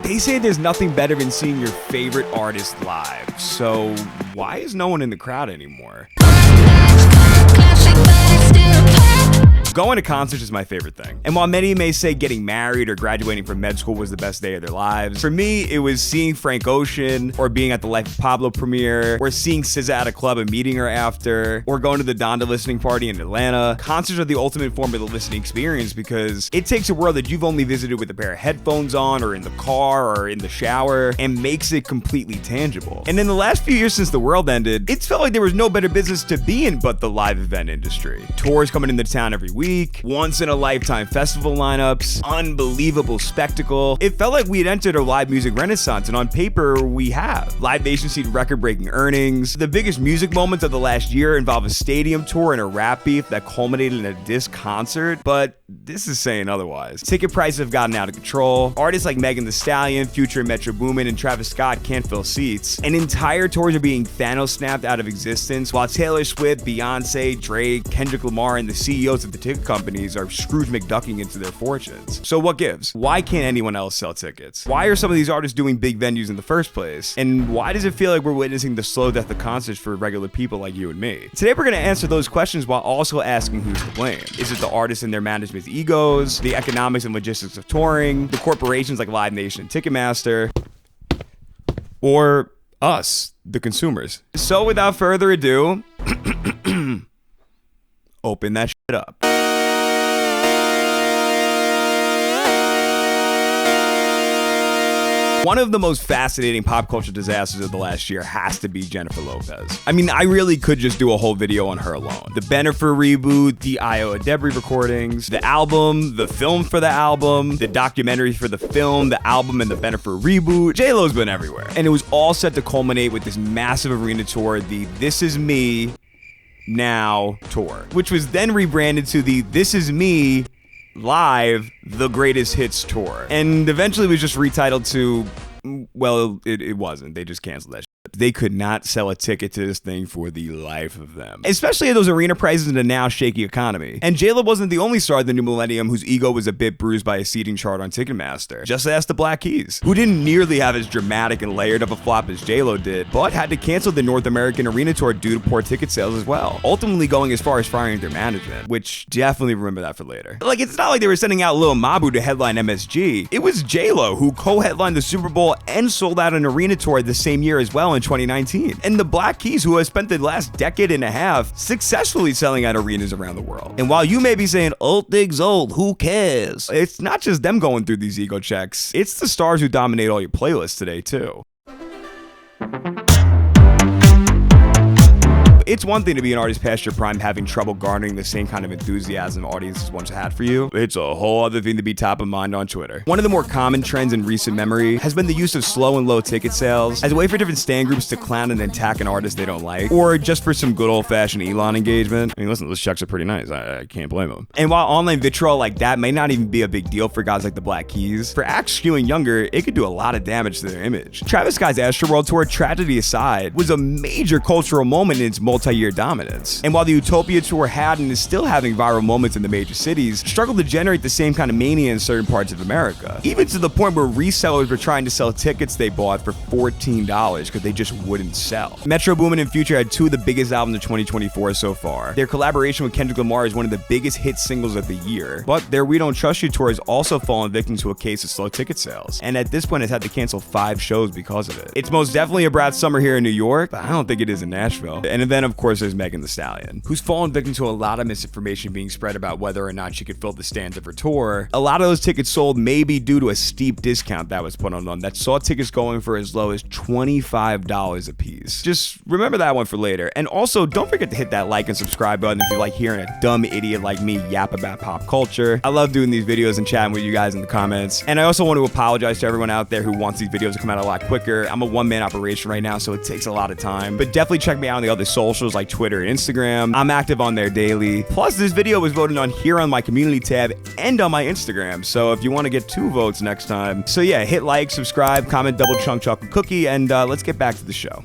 They say there's nothing better than seeing your favorite artist live. So why is no one in the crowd anymore? Going to concerts is my favorite thing. And while many may say getting married or graduating from med school was the best day of their lives, for me, it was seeing Frank Ocean, or being at the Life of Pablo premiere, or seeing SZA at a club and meeting her after, or going to the Donda listening party in Atlanta. Concerts are the ultimate form of the listening experience because it takes a world that you've only visited with a pair of headphones on, or in the car, or in the shower, and makes it completely tangible. And in the last few years since the world ended, it's felt like there was no better business to be in but the live event industry. Tours coming into town every week, once-in-a-lifetime festival lineups, unbelievable spectacle. It felt like we had entered a live music renaissance, and on paper, we have. Live Nation seen record-breaking earnings. The biggest music moments of the last year involve a stadium tour and a rap beef that culminated in a diss concert, but this is saying otherwise. Ticket prices have gotten out of control. Artists like Megan Thee Stallion, Future, Metro Boomin, and Travis Scott can't fill seats, and entire tours are being Thanos snapped out of existence, while Taylor Swift, Beyonce, Drake, Kendrick Lamar, and the CEOs of the ticket companies are Scrooge McDucking into their fortunes. So what gives? Why can't anyone else sell tickets? Why are some of these artists doing big venues in the first place? And why does it feel like we're witnessing the slow death of concerts for regular people like you and me? Today we're going to answer those questions while also asking who's to blame. Is it the artists and their management's egos, the economics and logistics of touring, the corporations like Live Nation and Ticketmaster, or us, the consumers? So without further ado, open that shit up. One of the most fascinating pop culture disasters of the last year has to be Jennifer Lopez. I mean, I really could just do a whole video on her alone. The Bennifer reboot, the Iowa Debris recordings, the album, the film for the album, the documentary for the film, the album, and the Bennifer reboot. J-Lo's been everywhere. And it was all set to culminate with this massive arena tour, the This Is Me Now tour, which was then rebranded to the This Is Me Live, the Greatest Hits tour, and eventually was just retitled to, well, it wasn't. They just canceled that shit. They could not sell a ticket to this thing for the life of them, especially at those arena prices in a now shaky economy. And J-Lo wasn't the only star of the new millennium whose ego was a bit bruised by a seating chart on Ticketmaster. Just ask the Black Keys, who didn't nearly have as dramatic and layered of a flop as J-Lo did, but had to cancel the North American arena tour due to poor ticket sales as well, ultimately going as far as firing their management, which definitely remember that for later. Like, it's not like they were sending out Lil Mabu to headline MSG. It was J-Lo who co-headlined the Super Bowl and sold out an arena tour the same year as well in 2019. And the Black Keys, who have spent the last decade and a half successfully selling out arenas around the world. And while you may be saying, old things old, who cares? It's not just them going through these ego checks. It's the stars who dominate all your playlists today, too. It's one thing to be an artist past your prime having trouble garnering the same kind of enthusiasm audiences once had for you. It's a whole other thing to be top of mind on Twitter. One of the more common trends in recent memory has been the use of slow and low ticket sales as a way for different stand groups to clown and attack an artist they don't like, or just for some good old-fashioned Elon engagement. I mean, listen, those checks are pretty nice. I can't blame them. And while online vitriol like that may not even be a big deal for guys like the Black Keys, for acts skewing younger, it could do a lot of damage to their image. Travis Scott's Astroworld tour, tragedy aside, was a major cultural moment in its multi-year dominance. And while the Utopia tour had and is still having viral moments in the major cities, struggled to generate the same kind of mania in certain parts of America, even to the point where resellers were trying to sell tickets they bought for $14 because they just wouldn't sell. Metro Boomin and Future had two of the biggest albums of 2024 so far. Their collaboration with Kendrick Lamar is one of the biggest hit singles of the year, but their We Don't Trust You tour has also fallen victim to a case of slow ticket sales, and at this point has had to cancel 5 shows because of it. It's most definitely a Brat summer here in New York, but I don't think it is in Nashville. And then of course there's Megan Thee Stallion, who's fallen victim to a lot of misinformation being spread about whether or not she could fill the stands of her tour. A lot of those tickets sold may be due to a steep discount that was put on them that saw tickets going for as low as $25 a piece. Just remember that one for later. And also, don't forget to hit that like and subscribe button if you like hearing a dumb idiot like me yap about pop culture. I love doing these videos and chatting with you guys in the comments. And I also want to apologize to everyone out there who wants these videos to come out a lot quicker. I'm a one-man operation right now, so it takes a lot of time. But definitely check me out on the other socials like Twitter and Instagram. I'm active on there daily. Plus, this video was voted on here on my community tab and on my Instagram, so if you want to get 2 votes next time. So yeah, hit like, subscribe, comment double chunk chocolate cookie, and let's get back to the show.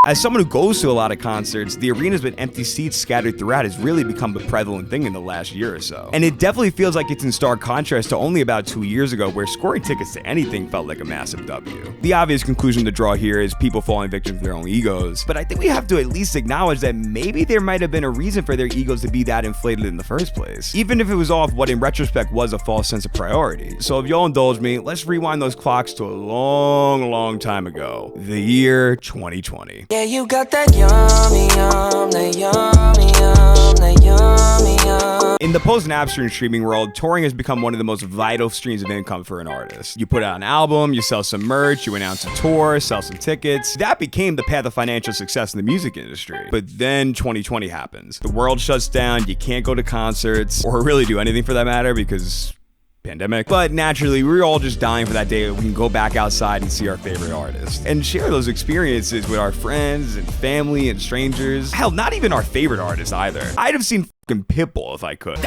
As someone who goes to a lot of concerts, the arenas with empty seats scattered throughout has really become a prevalent thing in the last year or so. And it definitely feels like it's in stark contrast to only about 2 years ago, where scoring tickets to anything felt like a massive W. The obvious conclusion to draw here is people falling victim to their own egos, but I think we have to at least acknowledge that maybe there might have been a reason for their egos to be that inflated in the first place, even if it was off what in retrospect was a false sense of priority. So if you'll indulge me, let's rewind those clocks to a long time ago, the year 2020. Yeah, you got that yummy, that yummy, that yummy, In the post-Napster streaming world, touring has become one of the most vital streams of income for an artist. You put out an album, you sell some merch, you announce a tour, sell some tickets. That became the path of financial success in the music industry. But then 2020 happens. The world shuts down, you can't go to concerts, or really do anything for that matter because pandemic. But naturally, we're all just dying for that day that we can go back outside and see our favorite artists and share those experiences with our friends and family and strangers. Hell, not even our favorite artists either. I'd have seen Pitbull if I could.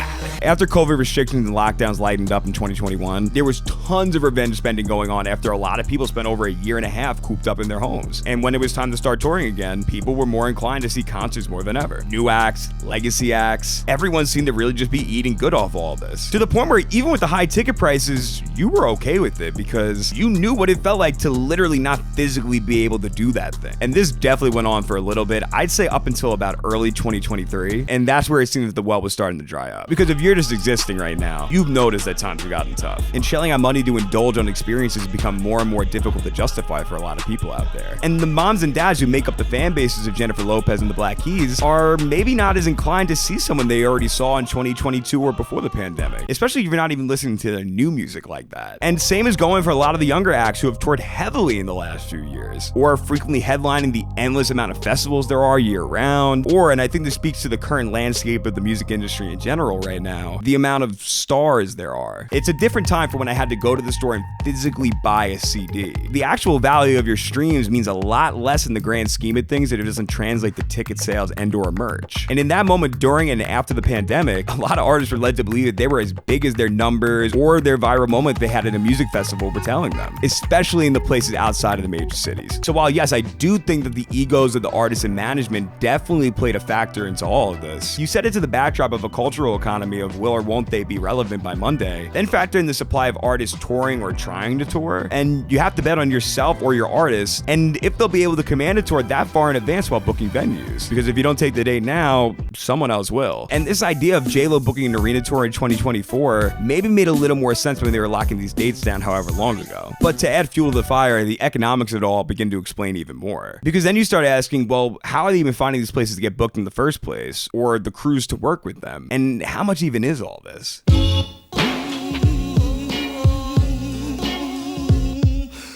After COVID restrictions and lockdowns lightened up in 2021, there was tons of revenge spending going on after a lot of people spent over a year and a half cooped up in their homes. And when it was time to start touring again, people were more inclined to see concerts more than ever. New acts, legacy acts, everyone seemed to really just be eating good off all of this. To the point where even with the high ticket prices, you were okay with it because you knew what it felt like to literally not physically be able to do that thing. And this definitely went on for a little bit, I'd say up until about early 2023, and that's where it seemed that the well was starting to dry up. Because if you're just existing right now, you've noticed that times have gotten tough. And shelling out money to indulge on experiences has become more and more difficult to justify for a lot of people out there. And the moms and dads who make up the fan bases of Jennifer Lopez and the Black Keys are maybe not as inclined to see someone they already saw in 2022 or before the pandemic, especially if you're not even listening to their new music like that. And same is going for a lot of the younger acts who have toured heavily in the last few years, or are frequently headlining the endless amount of festivals there are year round, or, and I think this speaks to the current landscape of the music industry in general right now, the amount of stars there are. It's a different time for when I had to go to the store and physically buy a CD. The actual value of your streams means a lot less in the grand scheme of things that it doesn't translate to ticket sales and or merch. And in that moment during and after the pandemic, a lot of artists were led to believe that they were as big as their numbers or their viral moment they had at a music festival were telling them, especially in the places outside of the major cities. So while yes, I do think that the egos of the artists and management definitely played a factor into all of this, you set it to the backdrop of a cultural economy of will or won't they be relevant by Monday, then factor in the supply of artists touring or trying to tour, and you have to bet on yourself or your artists, and if they'll be able to command a tour that far in advance while booking venues. Because if you don't take the date now, someone else will. And this idea of J-Lo booking an arena tour in 2024 maybe made a little more sense when they were locking these dates down however long ago. But to add fuel to the fire, the economics of it all begin to explain even more. Because then you start asking, well, how are they even finding these places to get booked in the first place, or the crews to work with them? And how much even is all this?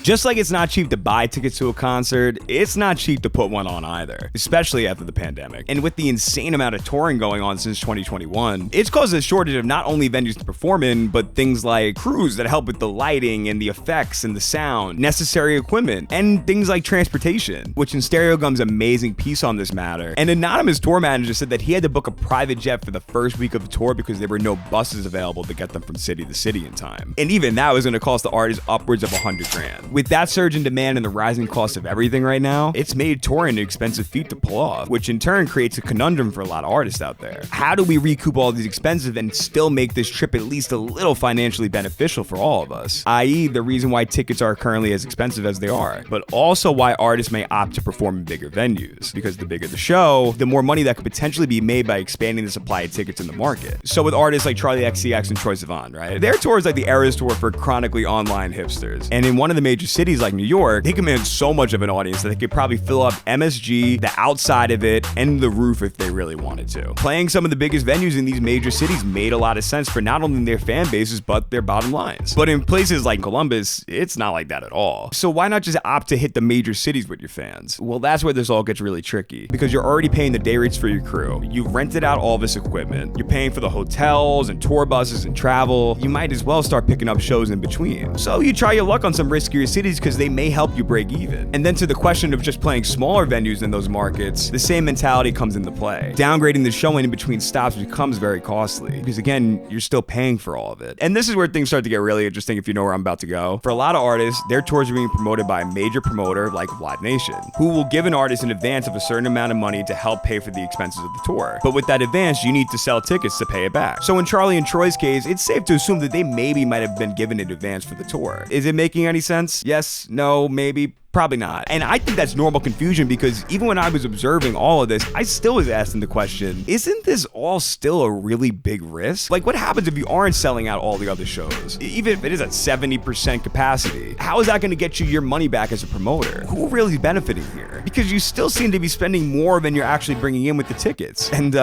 Just like it's not cheap to buy tickets to a concert, it's not cheap to put one on either, especially after the pandemic. And with the insane amount of touring going on since 2021, it's caused a shortage of not only venues to perform in, but things like crews that help with the lighting and the effects and the sound, necessary equipment, and things like transportation, which in Stereo Gum's amazing piece on this matter, an anonymous tour manager said that he had to book a private jet for the first week of the tour because there were no buses available to get them from city to city in time. And even that was going to cost the artist upwards of $100,000. With that surge in demand and the rising cost of everything right now, it's made touring an expensive feat to pull off, which in turn creates a conundrum for a lot of artists out there. How do we recoup all these expenses and still make this trip at least a little financially beneficial for all of us? I.e., the reason why tickets are currently as expensive as they are, but also why artists may opt to perform in bigger venues, because the bigger the show, the more money that could potentially be made by expanding the supply of tickets in the market. So with artists like Charlie XCX and Troye Sivan, right? Their tour is like the Eras Tour for chronically online hipsters. And in one of the major cities like New York, they command so much of an audience that they could probably fill up MSG, the outside of it, and the roof if they really wanted to. Playing some of the biggest venues in these major cities made a lot of sense for not only their fan bases, but their bottom lines. But in places like Columbus, it's not like that at all. So why not just opt to hit the major cities with your fans? Well, that's where this all gets really tricky, because you're already paying the day rates for your crew. You've rented out all this equipment. You're paying for the hotels and tour buses and travel. You might as well start picking up shows in between. So you try your luck on some riskier cities cities because they may help you break even. And then to the question of just playing smaller venues in those markets, the same mentality comes into play. Downgrading the showing in between stops becomes very costly because, again, you're still paying for all of it. And this is where things start to get really interesting if you know where I'm about to go. For a lot of artists, their tours are being promoted by a major promoter like Live Nation, who will give an artist an advance of a certain amount of money to help pay for the expenses of the tour. But with that advance, you need to sell tickets to pay it back. So in Charlie and Troy's case, it's safe to assume that they maybe might have been given an advance for the tour. Is it making any sense? Yes, no, maybe. Probably not. And I think that's normal confusion because even when I was observing all of this, I still was asking the question, isn't this all still a really big risk? Like, what happens if you aren't selling out all the other shows? Even if it is at 70% capacity, how is that going to get you your money back as a promoter? Who really is benefiting here? Because you still seem to be spending more than you're actually bringing in with the tickets. And,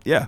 yeah.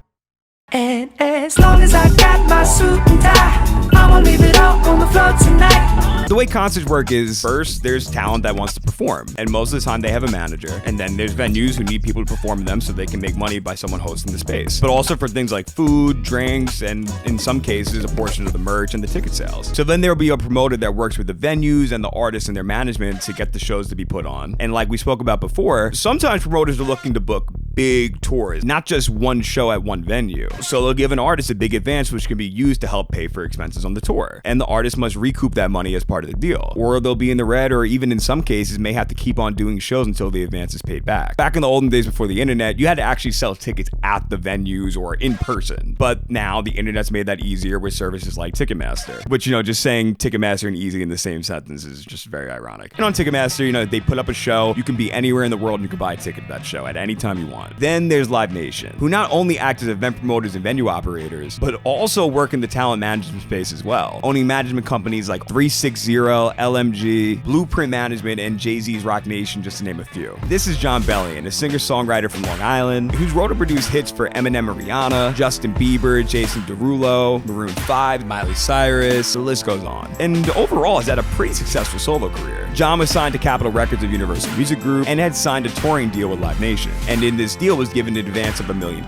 And as long as I got my suit and tie, I'ma leave it all on the floor tonight. The way concerts work is, first, there's talent that wants to perform, and most of the time they have a manager, and then there's venues who need people to perform them so they can make money by someone hosting the space. But also for things like food, drinks, and in some cases, a portion of the merch and the ticket sales. So then there'll be a promoter that works with the venues and the artists and their management to get the shows to be put on. And like we spoke about before, sometimes promoters are looking to book big tours, not just one show at one venue. So they'll give an artist a big advance which can be used to help pay for expenses on the tour. And the artist must recoup that money as part of the deal. Or they'll be in the red, or even in some cases may have to keep on doing shows until the advance is paid back. Back in the olden days before the internet, you had to actually sell tickets at the venues or in person. But now the internet's made that easier with services like Ticketmaster. Which, just saying Ticketmaster and easy in the same sentence is just very ironic. And on Ticketmaster, they put up a show, you can be anywhere in the world and you can buy a ticket to that show at any time you want. Then there's Live Nation, who not only act as event promoters and venue operators, but also work in the talent management space as well, owning management companies like 360, LMG, Blueprint Management, and Jay-Z's Rock Nation, just to name a few. This is John Bellion, a singer-songwriter from Long Island, who's wrote and produced hits for Eminem and Rihanna, Justin Bieber, Jason Derulo, Maroon 5, Miley Cyrus, the list goes on. And overall has had a pretty successful solo career. John was signed to Capitol Records of Universal Music Group and had signed a touring deal with Live Nation. And in this deal was given an advance of $1 million.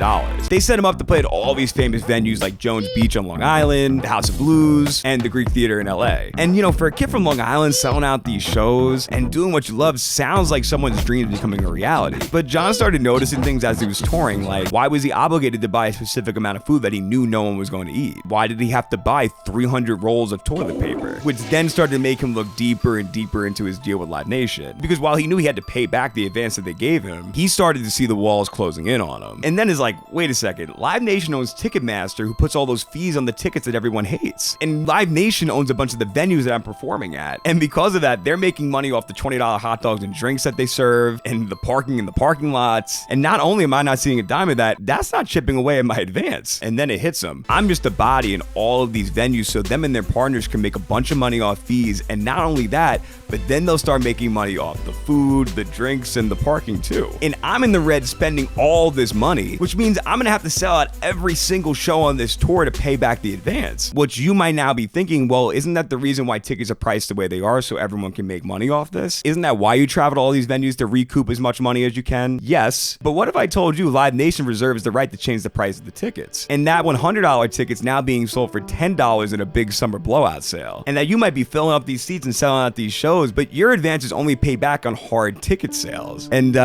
They set him up to play at all these famous venues like Jones Beach on Long Island, the House of Blues, and the Greek Theater in LA. And for a kid from Long Island selling out these shows and doing what you love sounds like someone's dream becoming a reality. But John started noticing things as he was touring, like why was he obligated to buy a specific amount of food that he knew no one was going to eat? Why did he have to buy 300 rolls of toilet paper? Which then started to make him look deeper and deeper into his deal with Live Nation. Because while he knew he had to pay back the advance that they gave him, he started to see the walls closing in on him. And then is like, wait a second, Live Nation owns Ticketmaster, who puts all those fees on the tickets that everyone hates. And Live Nation owns a bunch of the venues that I'm performing at. And because of that, they're making money off the $20 hot dogs and drinks that they serve and the parking in the parking lots. And not only am I not seeing a dime of that, that's not chipping away at my advance. And then it hits them. I'm just a body in all of these venues so them and their partners can make a bunch of money off fees. And not only that, but then they'll start making money off the food, the drinks, and the parking too. And I'm in the red spending all this money, which means I'm gonna have to sell out every single show on this tour to pay back the advance. Which you might now be thinking, well, isn't that the reason why tickets are priced the way they are so everyone can make money off this? Isn't that why you travel to all these venues to recoup as much money as you can? Yes, but what if I told you Live Nation reserves the right to change the price of the tickets? And that $100 ticket's now being sold for $10 in a big summer blowout sale. And that you might be filling up these seats and selling out these shows, but your advance is only paid back on hard ticket sales. And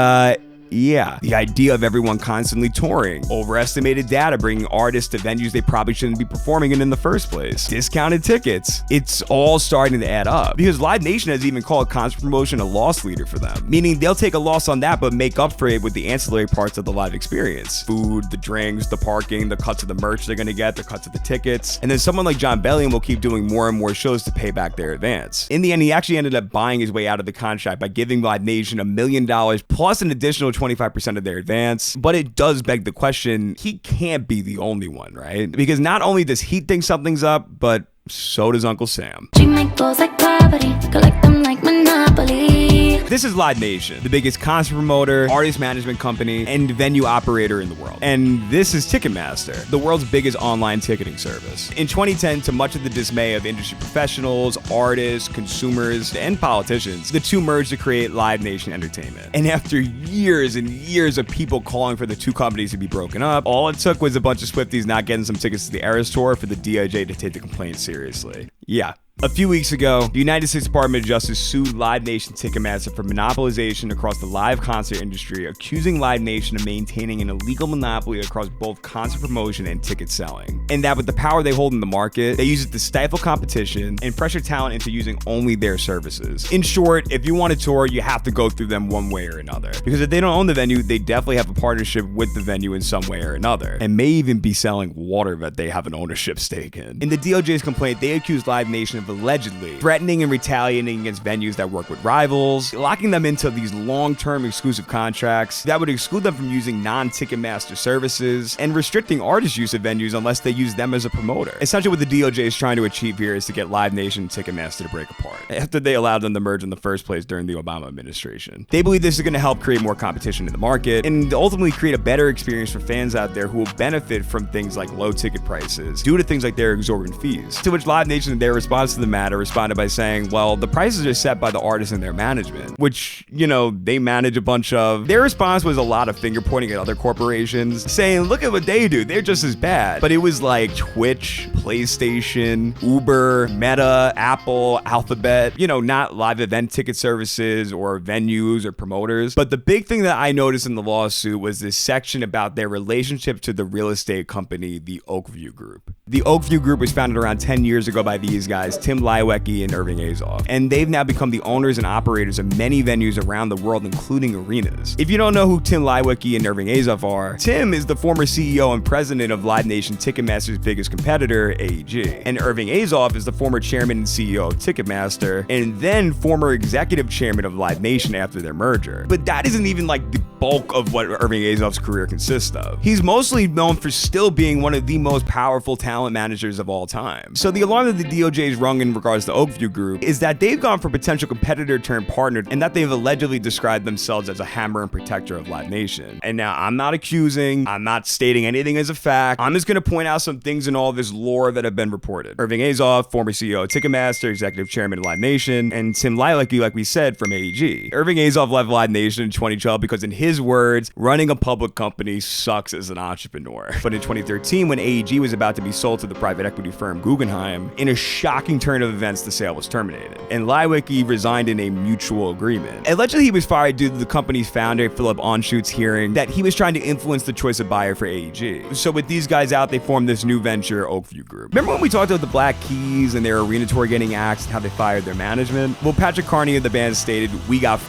yeah, the idea of everyone constantly touring, overestimated data bringing artists to venues they probably shouldn't be performing in the first place, discounted tickets, it's all starting to add up. Because Live Nation has even called concert promotion a loss leader for them, meaning they'll take a loss on that but make up for it with the ancillary parts of the live experience. Food, the drinks, the parking, the cuts of the merch they're gonna get, the cuts of the tickets. And then someone like John Bellion will keep doing more and more shows to pay back their advance. In the end, he actually ended up buying his way out of the contract by giving Live Nation $1 million plus an additional 25% of their advance. But it does beg the question, he can't be the only one, right? Because not only does he think something's up, but so does Uncle Sam. She make goals like property, collect them like Monopoly. This is Live Nation, the biggest concert promoter, artist management company, and venue operator in the world. And this is Ticketmaster, the world's biggest online ticketing service. In 2010, to much of the dismay of industry professionals, artists, consumers, and politicians, the two merged to create Live Nation Entertainment. And after years and years of people calling for the two companies to be broken up, all it took was a bunch of Swifties not getting some tickets to the Eras Tour for the DOJ to take the complaint seriously. Yeah. A few weeks ago, the United States Department of Justice sued Live Nation Ticketmaster for monopolization across the live concert industry, accusing Live Nation of maintaining an illegal monopoly across both concert promotion and ticket selling. And that with the power they hold in the market, they use it to stifle competition and pressure talent into using only their services. In short, if you want to tour, you have to go through them one way or another. Because if they don't own the venue, they definitely have a partnership with the venue in some way or another, and may even be selling water that they have an ownership stake in. In the DOJ's complaint, they accused Live Nation of allegedly threatening and retaliating against venues that work with rivals, locking them into these long-term exclusive contracts that would exclude them from using non-Ticketmaster services, and restricting artist use of venues unless they use them as a promoter. Essentially what the DOJ is trying to achieve here is to get Live Nation and Ticketmaster to break apart, after they allowed them to merge in the first place during the Obama administration. They believe this is going to help create more competition in the market, and ultimately create a better experience for fans out there who will benefit from things like low ticket prices, due to things like their exorbitant fees. To which Live Nation, in their response to the matter, responded by saying, well, the prices are set by the artists and their management, which, you know, they manage a bunch of. Their response was a lot of finger pointing at other corporations, saying, look at what they do, they're just as bad. But it was like Twitch, PlayStation, Uber, Meta, Apple, Alphabet, you know, not live event ticket services or venues or promoters. But the big thing that I noticed in the lawsuit was this section about their relationship to the real estate company, the Oakview Group. The Oakview Group was founded around 10 years ago by these guys, Tim Leiweke and Irving Azoff, and they've now become the owners and operators of many venues around the world, including arenas. If you don't know who Tim Leiweke and Irving Azoff are, Tim is the former CEO and president of Live Nation Ticketmaster's biggest competitor, AEG, and Irving Azoff is the former chairman and CEO of Ticketmaster, and then former executive chairman of Live Nation after their merger. But that isn't even like the bulk of what Irving Azoff's career consists of. He's mostly known for still being one of the most powerful talent managers of all time. So the alarm that the DOJ's rung in regards to Oakview Group is that they've gone for potential competitor turned partner, and that they've allegedly described themselves as a hammer and protector of Live Nation. And now I'm not accusing, I'm not stating anything as a fact. I'm just going to point out some things in all this lore that have been reported. Irving Azoff, former CEO of Ticketmaster, executive chairman of Live Nation, and Tim Leiweke, like we said, from AEG. Irving Azoff left Live Nation in 2012 because, in his words, running a public company sucks as an entrepreneur. But in 2013, when AEG was about to be sold to the private equity firm Guggenheim, in a shocking turn of events, the sale was terminated, and Leiweke resigned in a mutual agreement. Allegedly, he was fired due to the company's founder, Philip Onschutz's, hearing that he was trying to influence the choice of buyer for AEG. So with these guys out, they formed this new venture, Oakview Group. Remember when we talked about the Black Keys and their arena tour getting axed and how they fired their management? Well, Patrick Carney of the band stated, we got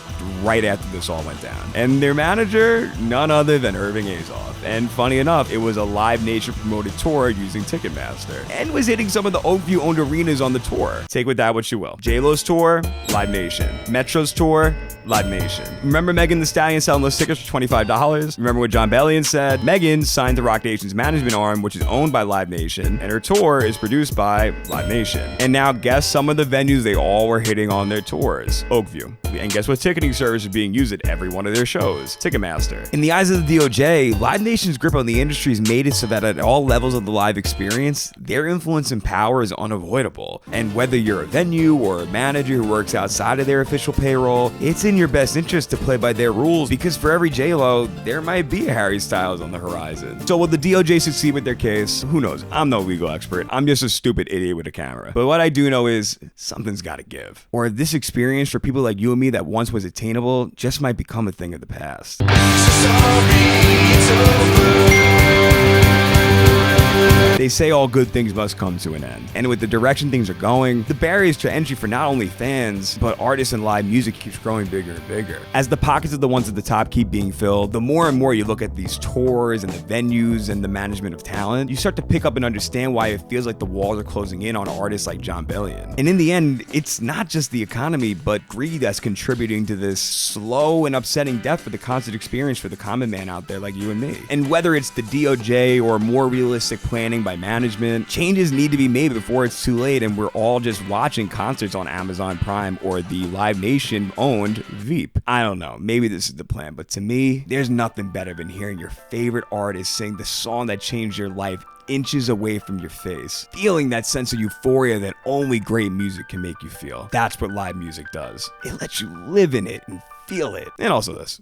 right after this all went down. And their manager, none other than Irving Azoff. And funny enough, it was a Live Nation promoted tour using Ticketmaster, and was hitting some of the Oakview owned arenas on the tour. Take with that what you will. J-Lo's tour, Live Nation. Metro's tour, Live Nation. Remember Megan Thee Stallion selling those tickets for $25? Remember what John Bellion said? Megan signed to Rock Nation's management arm, which is owned by Live Nation, and her tour is produced by Live Nation. And now guess some of the venues they all were hitting on their tours? Oakview. And guess what ticketing service is being used at every one of their shows? Ticketmaster. In the eyes of the DOJ, Live Nation's grip on the industry has made it so that at all levels of the live experience, their influence and power is unavoidable. And whether you're a venue or a manager who works outside of their official payroll, it's in your best interest to play by their rules, because for every J-Lo, there might be a Harry Styles on the horizon. So will the DOJ succeed with their case? Who knows? I'm no legal expert. I'm just a stupid idiot with a camera. But what I do know is something's gotta give. Or this experience for people like you and me that once was attainable just might become a thing of the past. They say all good things must come to an end. And with the direction things are going, the barriers to entry for not only fans, but artists and live music keeps growing bigger and bigger. As the pockets of the ones at the top keep being filled, the more and more you look at these tours and the venues and the management of talent, you start to pick up and understand why it feels like the walls are closing in on artists like John Bellion. And in the end, it's not just the economy, but greed that's contributing to this slow and upsetting death for the concert experience for the common man out there like you and me. And whether it's the DOJ or more realistic planning by management, changes need to be made before it's too late and we're all just watching concerts on Amazon Prime or the Live Nation owned Veep. I don't know, maybe this is the plan, but to me, there's nothing better than hearing your favorite artist sing the song that changed your life inches away from your face, feeling that sense of euphoria that only great music can make you feel. That's what live music does. It lets you live in it and feel it. And also this.